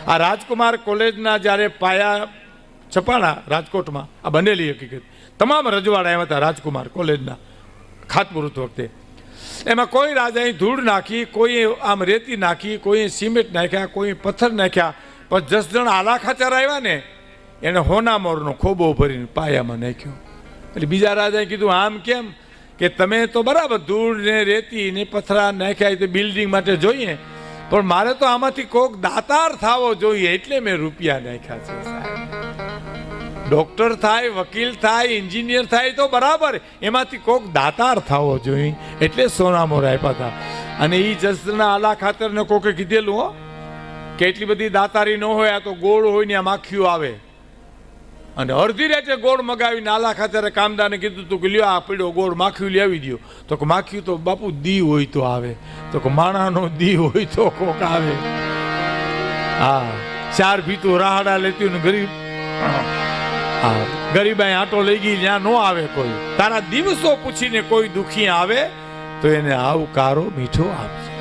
આ રાજકુમાર કોલેજના જ્યારે પાયા છપાણા રાજકોટમાં, આ બનેલી હકીકત, તમામ રજવાડા આવ્યા હતા રાજકુમાર કોલેજના ખાતમુહૂર્ત વખતે. એમાં કોઈ રાજાએ ધૂળ નાખી, કોઈ આમ રેતી નાખી, કોઈ સિમેન્ટ નાખ્યા, કોઈ પથ્થર નાખ્યા, પણ 10 જણ આલા ખાચર આવ્યા ને એને હોનામોરનો ખોબો ભરીને પાયામાં નાખ્યો. એટલે બીજા રાજાએ કીધું આમ કેમ? કે તમે તો બરાબર ધૂળ ને રેતી ને પથ્થરા નાખ્યા તો બિલ્ડિંગ માટે જોઈએ, પણ મારે તો આમાંથી કોક દાતાર થવો જોઈએ એટલે મેં રૂપિયા નાખ્યા છે સાહેબ. ડોક્ટર થાય, વકીલ થાય, એન્જિનિયર થાય તો બરાબર, એમાંથી કોક દાતાર થવો જોઈએ એટલે સોનામોર આપ્યા હતા. અને એ જસના આલા ખાતરને કોકે કીધેલું હો કે એટલી બધી દાતારી ન હોય, આ તો ગોળ હોય ને આ માખીઓ આવે. અને અડધી રાતે ગોળ મગાવીને આલા ખાતરે કામદારને કીધું તું કે લ્યો આ પીડો ગોળ માખીયું લેવી દો. તો કે માખીયું તો બાપુ દી હોય તો આવે, તો કે માણાનો દી હોય તો કોક આવે. હા, 4 ભીતું રાહડા લેતી ને ગરીબ, હા ગરીબાઈ આટો લઈ ગઈ ત્યાં ન આવે કોઈ. તારા દિવસો પૂછીને કોઈ દુખી આવે તો એને આવકારો મીઠો આપશે.